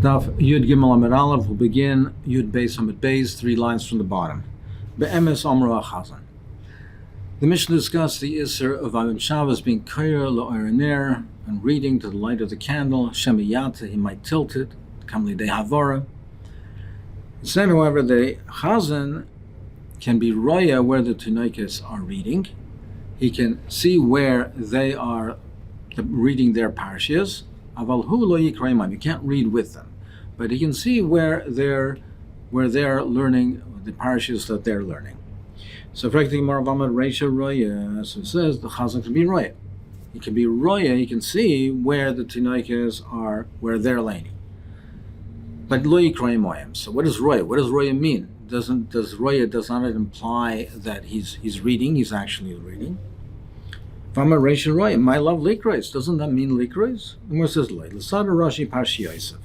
Daf Yud Gimel Amud Aleph will begin Yud Beis Amud Beis, 3 lines from the bottom. Be'emes Amru HaChazan. The Mishnah discussed the Isser of Avon Shabbos being Kayer Lo'eraner and reading to the light of the candle. Shemiyata, he might tilt it. Kamli De Havara. Instead, however, the Chazan can be Roya where the Tunaikis are reading. He can see where they are reading their parashas. Aval hu lo yikrayim. You can't read with them, but he can see where they're learning the parashas that they're learning. So, practically, Maravamad Reisha Roya, so it says the Chazan can be Roya. He can be Roya. He can see where the Tinaikas are, where they're learning. But lo yikrayim oyim. So, what is Roya? What does Roya mean? Does Roya does not imply that he's reading? He's actually reading. Vama Reisha Roya, my love likros. Doesn't that mean likros? And where it says like L'sada Rashi Parshi Yosef.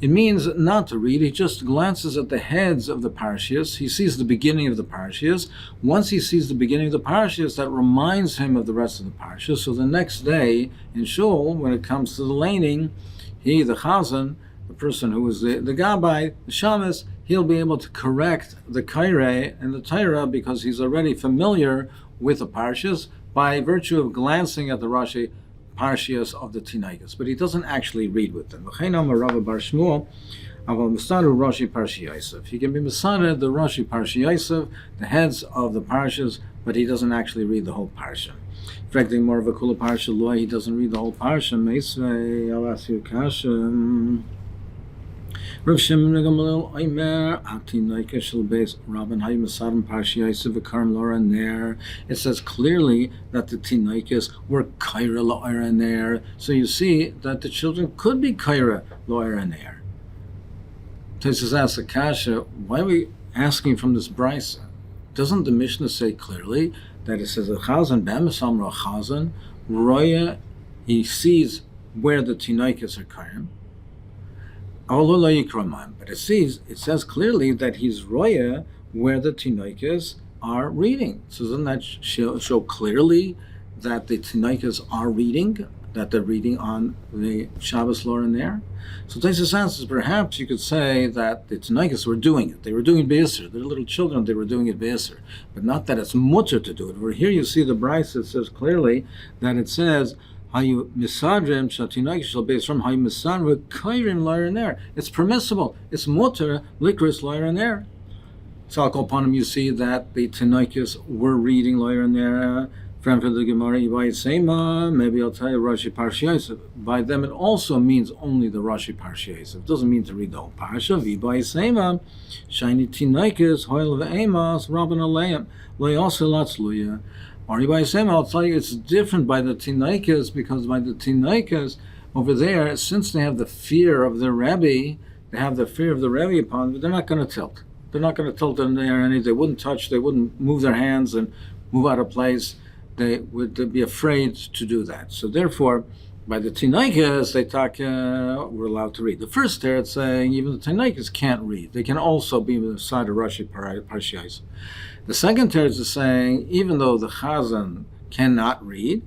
It means not to read. He just glances at the heads of the parashas. He sees the beginning of the parashas. Once he sees the beginning of the parashas, that reminds him of the rest of the parashas. So the next day in shul, when it comes to the laning, he, the chazan, the person who is the gabbai, the shamas, he'll be able to correct the kaireh and the Torah because he's already familiar with the parashas by virtue of glancing at the Rashi Parshias of the Tinaikas, but he doesn't actually read with them. He can be Masada the Rashi Parshi the heads of the Parshas, but he doesn't actually read the whole Parsha. Frankly, more of a Kula Parsha Loy, he doesn't read the whole Parsha. I'll ask you a question. Rav Shimon Gamaliel Aimer Atinaika Shel Beis Rabban Hayim Masadam Parshi Yosef V'Karim Lora Ner. It says clearly that the Tinaikas were Kaira Lora Ner. So you see that the children could be Kaira Lora Ner. Tosfos asks the kasha, why are we asking from this brisa? Doesn't the Mishnah say clearly that it says a Chazan Be'emes Amru Chazan Roya, he sees where the Tinaikas are Karim. But it says clearly that he's roya where the Tinaikas are reading. So doesn't that show clearly that the Tinaikas are reading, that they're reading on the Shabbos Lora there? So Tosfos answers, perhaps you could say that the Tinaikas were doing it. They were doing it be'isr. They're little children, they were doing it be'isr. But not that it's mutter to do it. Where here you see the brisa, it says clearly that it says, it's permissible. It's mutter likros loyer ner. So I'll call upon him. You see that the Tinaikas were reading loyer ner. From the Gemara, maybe I'll tell you Rashi Parshi Yosef. By them, it also means only the Rashi Parshi Yosef. It doesn't mean to read the whole parsha. V'bay seima shiny Tinaikas hoil ve'emas rabban aleim loyasa latzluya. Or I'll tell you it's different by the Tinaikas, because by the Tinaikas over there, since they have the fear of the Rebbe, they have the fear of the Rebbe upon them, they're not going to tilt. They're not going to tilt in there, and they wouldn't touch, they wouldn't move their hands and move out of place. They would be afraid to do that. So therefore, by the Tinaikas, they talk, we're allowed to read. The first there, it's saying even the Tinaikas can't read. They can also be the side of Rashi Parshiyos. The second teretz is saying, even though the Chazan cannot read,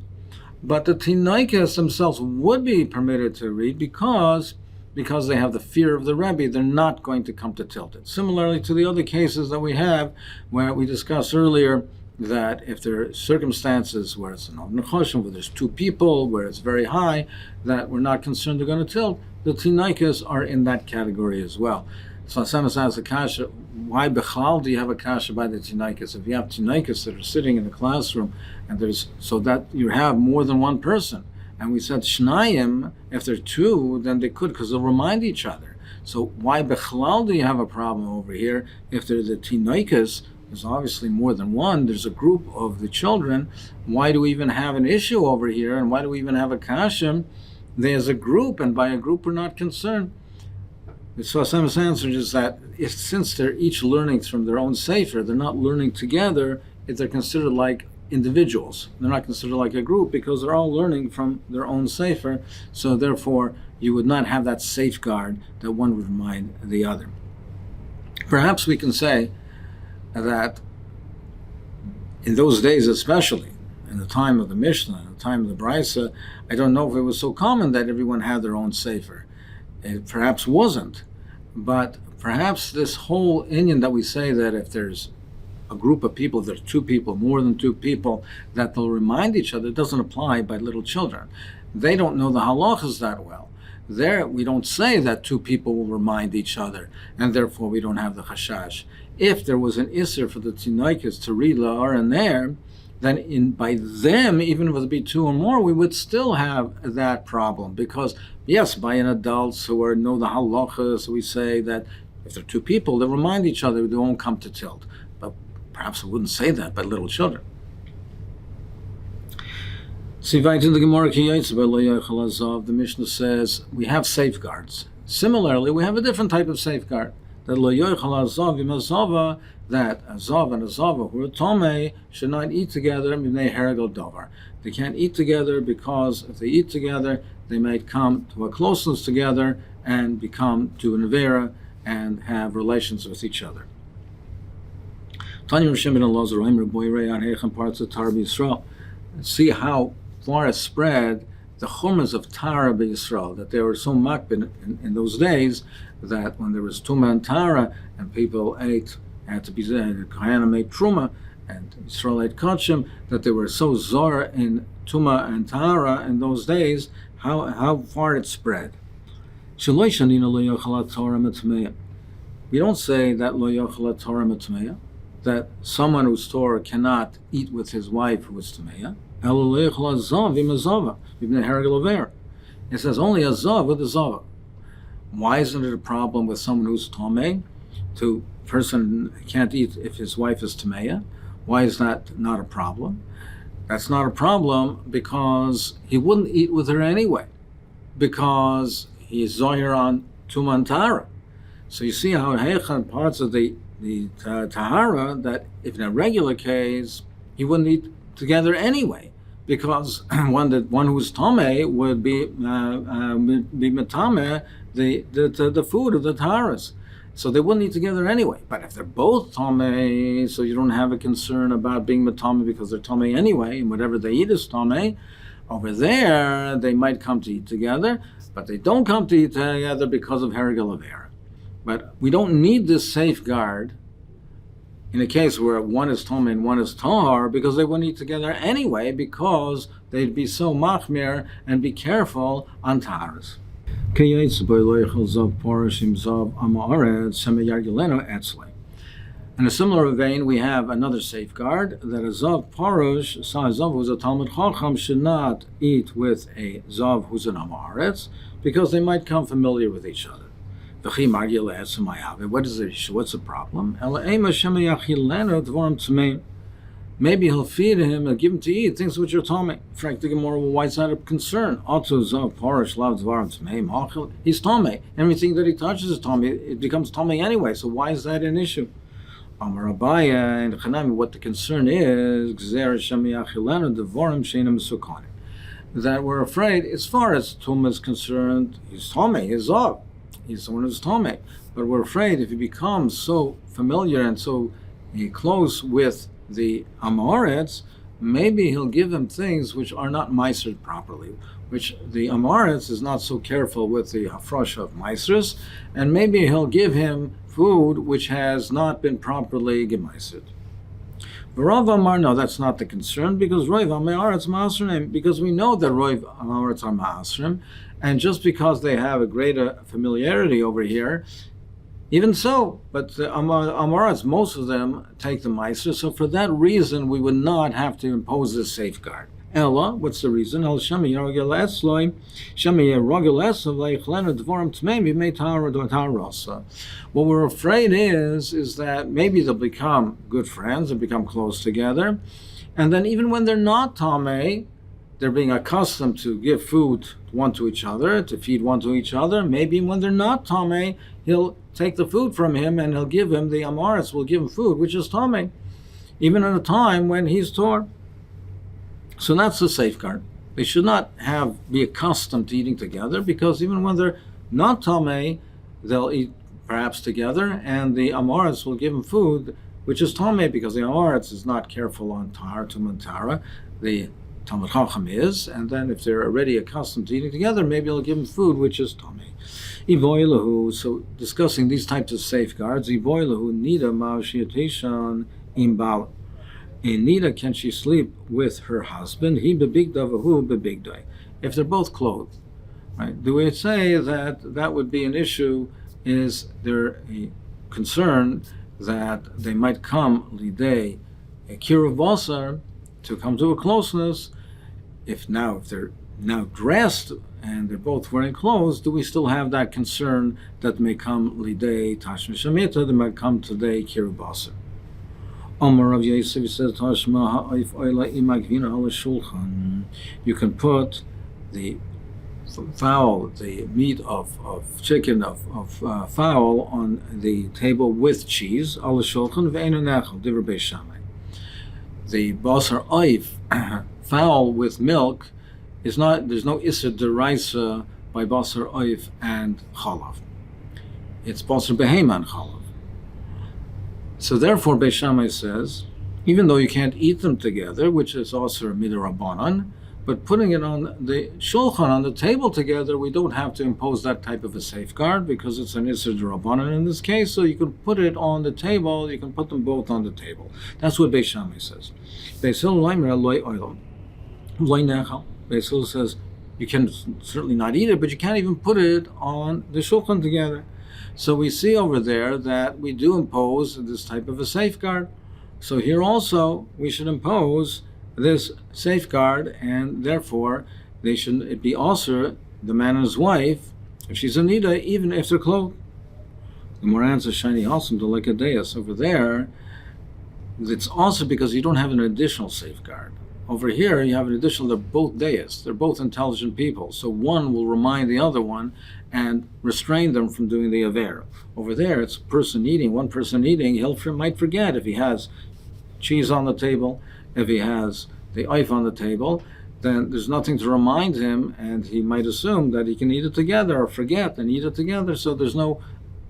but the Tinaikas themselves would be permitted to read because they have the fear of the Rebbe, they're not going to come to tilt it. Similarly to the other cases that we have, where we discussed earlier, that if there are circumstances where it's an Nechoshen, where there's two people, where it's very high, that we're not concerned they're going to tilt, the Tinaikas are in that category as well. So Asamas asks a kasha, why Bechal do you have a kasha by the Tinaikas? If you have Tinaikas that are sitting in a classroom, and so that you have more than one person, and we said Shnayim, if they're two, then they could, because they'll remind each other. So why Bechal do you have a problem over here? If they're the Tinaikas, there's obviously more than one, there's a group of the children, why do we even have an issue over here, and why do we even have a kasha? There's a group, and by a group we're not concerned. So Asam's answer is that since they're each learning from their own sefer, they're not learning together, if they're considered like individuals. They're not considered like a group because they're all learning from their own sefer, so therefore you would not have that safeguard that one would remind the other. Perhaps we can say that in those days especially, in the time of the Mishnah, in the time of the Brisa, I don't know if it was so common that everyone had their own sefer. It perhaps wasn't. But perhaps this whole Indian that we say that if there's a group of people, if there's two people, more than two people, that they'll remind each other, doesn't apply by little children. They don't know the halachas that well. There, we don't say that two people will remind each other, and therefore we don't have the chashash. If there was an isser for the tinoikos to read la'ar in there, then by them, even if it would be two or more, we would still have that problem. Because, yes, by an adults who know the halachas, we say that if there are two people, they'll remind each other, they won't come to tilt. But perhaps we wouldn't say that by little children. The Mishnah says we have safeguards. Similarly, we have a different type of safeguard. That that a zav and a zava who are tomei should not eat together. They can't eat together because if they eat together, they might come to a closeness together and become to an avera and have relations with each other. See how far it spread the chumras of Tara b'Yisrael, that they were so makbid in those days that when there was Tumah and Tara and people ate, had to be Kohanim made Truma and Yisrael ate Kachim, that they were so zor in Tumah and Tara in those days, how far it spread. We don't say that lo yochel Torah matmeya, that someone who's Torah cannot eat with his wife who is Tameya. It says only a zav with a zav. Why isn't it a problem with someone who's Tomei? To person can't eat if his wife is Tameya. Why is that not a problem? That's not a problem because he wouldn't eat with her anyway, because he's Zohir on Tumantara. So you see how Heichad parts of the Tahara, that if in a regular case, he wouldn't eat together anyway, because one who's Tomei would be Metame, the food of the Taharas. So they wouldn't eat together anyway. But if they're both Tomei, so you don't have a concern about being Metame because they're Tomei anyway, and whatever they eat is Tomei, over there they might come to eat together, but they don't come to eat together because of Herigel Avera. But we don't need this safeguard in a case where one is Tomei and one is Tahar, because they wouldn't eat together anyway, because they'd be so machmir and be careful on Taharas. In a similar vein, we have another safeguard, that a Zav Parush, a Zav who's a Talmud Chacham, should not eat with a Zav who's an Amaretz, because they might come familiar with each other. What is the issue? What's the problem? Maybe he'll feed him and give him to eat things which are Tomei. Frank the Gemara, well, why is that a concern? He's Tomei. Everything that he touches is Tomei. It becomes Tomei anyway, so why is that an issue? Amar Abaya and Chanami, what the concern is, that we're afraid, as far as Tumah is concerned, he's Tomei, he's Zav. He's someone who's Tomei. But we're afraid if he becomes so familiar and so close with the Amoretz, maybe he'll give him things which are not meisered properly, which the Amoretz is not so careful with the hafrosh of meisers, and maybe he'll give him food which has not been properly gemeisered. Rav Amar, no, that's not the concern, because Roiv Amaretz Ma'asrim, because we know that Roiv Amaretz are Ma'asrim, and just because they have a greater familiarity over here, even so, but the Amaretz, most of them take the Meiser, so for that reason we would not have to impose this safeguard. Ella, what's the reason? El Shami Yargel Esloi, Shami Yargel Esloi, Chlenu Dvorim Tmei, May Tarosa. What we're afraid is that maybe they'll become good friends and become close together, and then even when they're not Tamei, they're being accustomed to give food one to each other, to feed one to each other. Maybe when they're not Tamei, he'll take the food from him and he'll give him, the Amaretz will give him food, which is Tamei, even at a time when he's Tor. So that's the safeguard. They should not be accustomed to eating together, because even when they're not Tamei, they'll eat perhaps together, and the Amaretz will give them food, which is Tamei, because the Amaretz is not careful on Tar, Tumantara. The Talmud Chacham is, and then if they're already accustomed to eating together, maybe I'll give them food which is Tomei. Ivoilahu, so discussing these types of safeguards, Ivoilahu nida ma'ashiyatishan imbal. In nida, can she sleep with her husband? He bebigdavahu bebigdai. If they're both clothed, right? The way to say that would be an issue is there a concern that they might come lidei a kiruv basar to come to a closeness. If they're now dressed and they're both wearing clothes, do we still have that concern that may come lidei tashma shamita, that might come today kiruv basar? Omar of Yosef says tashma ha'if oila imagvina ala shulchan. You can put the fowl, the meat of chicken, of fowl on the table with cheese, ala shulchan ve'enu nechel, divrei Beis Shammai. The basar oif, fowl with milk, is not, there's no issa deraisa by basar oif and chalav. It's basar behema and chalav. So therefore, Beis Shammai says, even though you can't eat them together, which is also a midrabanan, but putting it on the shulchan, on the table together, we don't have to impose that type of a safeguard because it's an Isser D'Rabbanan in this case, so you can put it on the table, you can put them both on the table. That's what Beis Shammai says. Beis Hillel says, you can certainly not eat it, but you can't even put it on the shulchan together. So we see over there that we do impose this type of a safeguard. So here also, we should impose this safeguard, and therefore it be also the man and his wife, if she's a nida, even if they're clothed. The more answer shiny awesome to like a deus over there. It's also because you don't have an additional safeguard. Over here you have an additional, they're both deus, they're both intelligent people, so one will remind the other one and restrain them from doing the aver. Over there it's one person eating, he might forget if he has cheese on the table, if he has the oif on the table, then there's nothing to remind him, and he might assume that he can eat it together or forget and eat it together, so there's no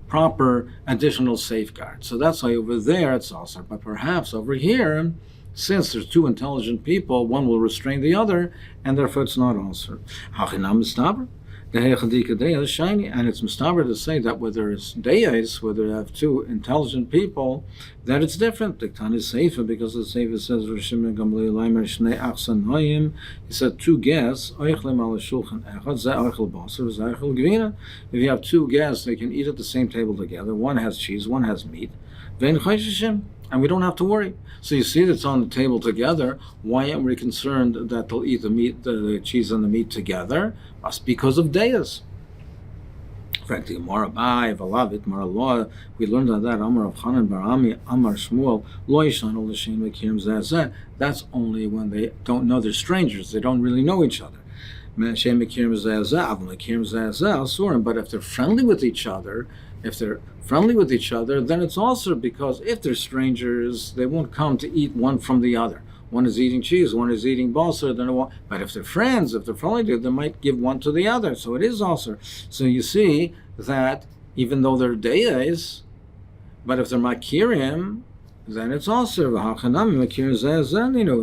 proper additional safeguard. So that's why over there it's also, but perhaps over here, since there's two intelligent people, one will restrain the other, and therefore it's not also. And it's mistaber to say that whether it's deyes, whether you have two intelligent people, that it's different. The Tan is safer because the safer says he said two guests. If you have two guests, they can eat at the same table together. One has cheese, one has meat. And we don't have to worry. So you see that's on the table together. Why aren't we concerned that they'll eat the meat, the cheese and the meat together? That's because of deis. Frankly, Marabai, Valavit, Marallah, we learned on that Amar of Hanan Barami, Amar Shmuel, Loishan Olashin Mekirim Zazeh. That's only when they don't know, they're strangers, they don't really know each other. But if they're friendly with each other, then it's also because if they're strangers, they won't come to eat one from the other. One is eating cheese, one is eating basar, but if they're friends, if they're friendly, they might give one to the other. So it is also. So you see that even though they're deis, but if they're makirim, then it's also. And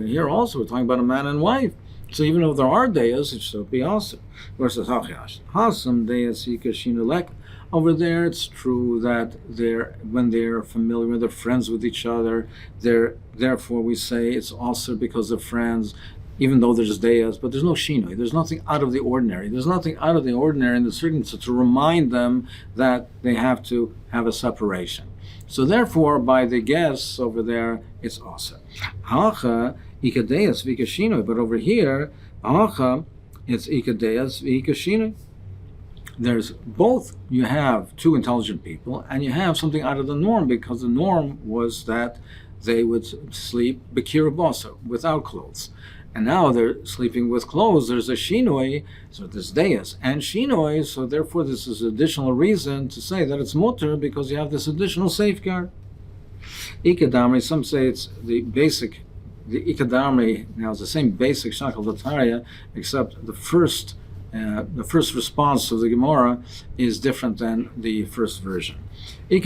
here also we're talking about a man and wife. So even though there are deis, it should be also. Versus hasam deis yikashinulek. Over there, it's true that when they're familiar, when they're friends with each other, therefore we say it's also because they're friends, even though there's deis, but there's no shinoi. There's nothing out of the ordinary. There's nothing out of the ordinary in the circumstance to remind them that they have to have a separation. So therefore, by the guests over there, it's also. Hacha ikadeis vikashinoi, but over here, hacha, it's ikadeis vikashinoi. There's both, you have two intelligent people, and you have something out of the norm, because the norm was that they would sleep bekira basa, without clothes. And now they're sleeping with clothes. There's a shinoi, so there's deis and shinoi, so therefore this is additional reason to say that it's mutter, because you have this additional safeguard. Ikadamri, some say it's the Ikadamri, now it's the same basic shakal v'tarya, except the first The first response of the Gemara is different than the first version. So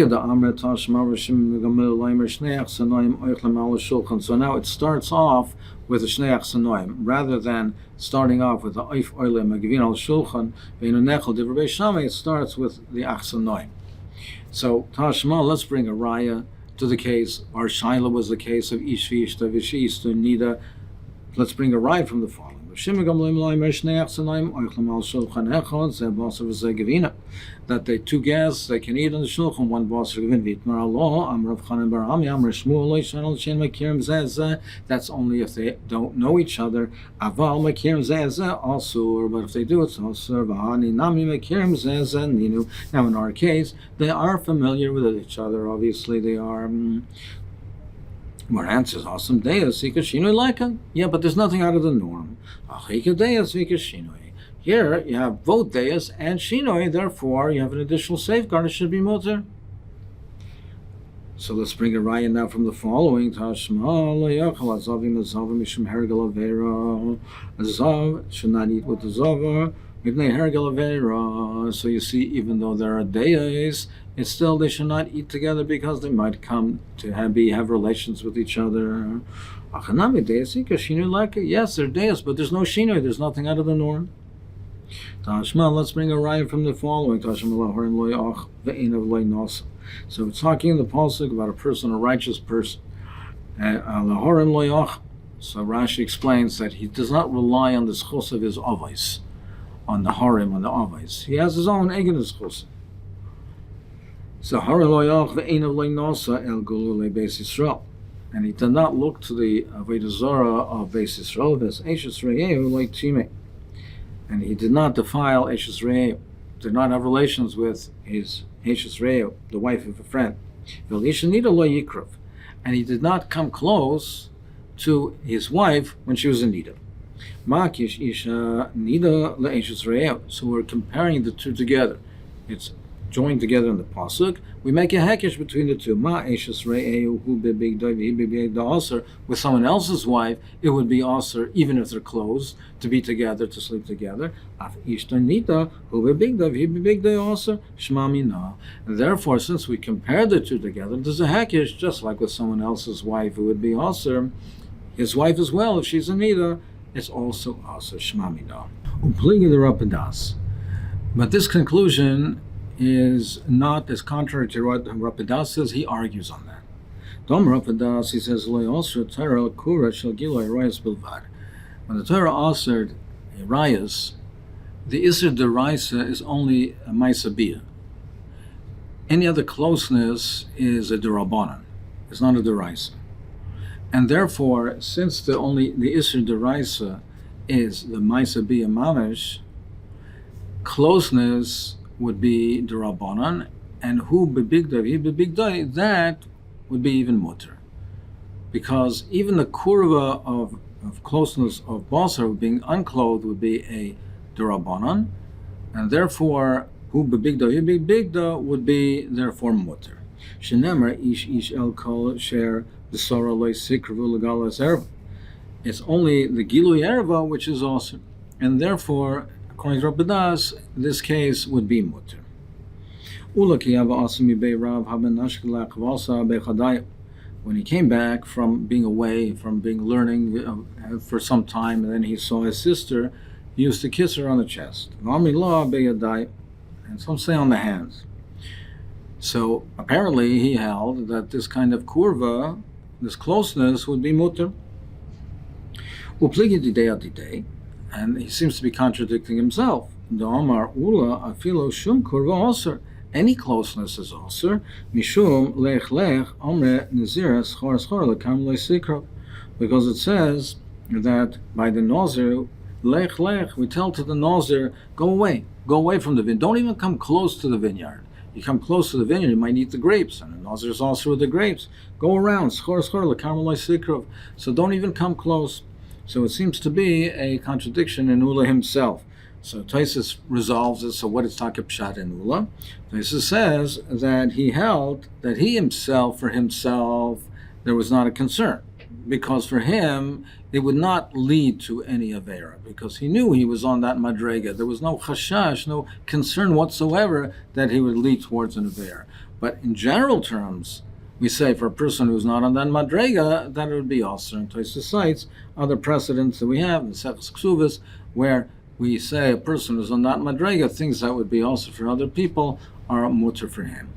now it starts off with the Shnei Achsanoim, rather than starting off with the Oif Oilem Magivin al Shulchan, it starts with the Achsanoim. So Tashma, let's bring a raya to the case. Our Shaila was the case of Ish Vishta Vishista Nida. Let's bring a raya from the following. That the two guests, they can eat on the shulchan, one basar gevin v'itmar Allah, Amrav Chanan Bar Ami, Amr Shmuel Leishan Shen Makirim Zezeh. That's only if they don't know each other. Aval Makirim Zezeh also, but if they do, it's also Vahani Nami Makirim Zezeh Ninu. Now in our case, they are familiar with each other. Obviously, they are. More answers awesome. Deus Ikashinoi like him. Yeah, but there's nothing out of the norm. Deus Ikashinoi. Here you have both Deus and Shinoi, therefore you have an additional safeguard. It should be mutter. So let's bring a raya now from the following. Zav should not eat with the Zavar. So you see, even though there are Deus, it's still they should not eat together because they might come to have relations with each other. Yes, they're Deus, but there's no Shinoi, there's nothing out of the norm. Tashma, let's bring a raya from the following. So it's talking in the pasuk about a person, a righteous person. So Rashi explains that he does not rely on the schus of his avos, on the harim, on the avos. He has his own egen schus. So harim loyach ve'enav loynasa el gulule beis Yisrael, and he did not look to the avodah zarah of beis Yisrael as eshes re'eu like timei. And he did not defile Eshes Re'eu, did not have relations with his Eshes Re'eu, the wife of a friend. And he did not come close to his wife when she was in Nida. So we're comparing the two together. It's joined together in the pasuk. We make a hekesh between the two. With someone else's wife, it would be aser, even if they're close, to be together, to sleep together. And therefore, since we compare the two together, there's a hekesh, just like with someone else's wife, it would be aser. His wife as well, if she's a nida, it's also aser shmamina. But this conclusion is not as contrary to what Rapidas says. He argues on that. Dom Rapidas, he says, when the Torah authored a rayas, the Isser Deraisa is only a Maisabiyah. Any other closeness is a Derabanan. It's not a Deraisa. And therefore, since the Isser Deraisa is the Maisabiyah Mamish, closeness would be Derabanan, and who bebigdai, that would be even mutter. Because even the kurva of closeness of basar being unclothed would be a Derabanan, and therefore who bebigda would be therefore mutter. Shenemar ish el kol sher b'sara loy sikravu legalas erva. It's only the gilui erva which is also, and therefore, according to Rabbadas, this case would be mutter. When he came back from being away, from being learning for some time, and then he saw his sister, he used to kiss her on the chest. And some say on the hands. So apparently he held that this kind of kurva, this closeness, would be mutter. And he seems to be contradicting himself. Any closeness is also because it says that by the nazir, we tell to the nazir, go away from the vineyard. Don't even come close to the vineyard. You come close to the vineyard, you might eat the grapes, and the nazir is also with the grapes. Go around, so don't even come close. So it seems to be a contradiction in Ula himself. So Taisus resolves it. So what is Taka Pshat in Ula? Taisus says that he held that he himself, for himself, there was not a concern. because for him it would not lead to any avera, because he knew he was on that madrega. There was no chashash, no concern whatsoever that he would lead towards an avera. But in general terms, we say for a person who's not on that madrega, that it would be also in Tosfos cites other precedents that we have in Seches Ksuvas, where we say a person who's on that madrega, things that would be also for other people are mutter for him.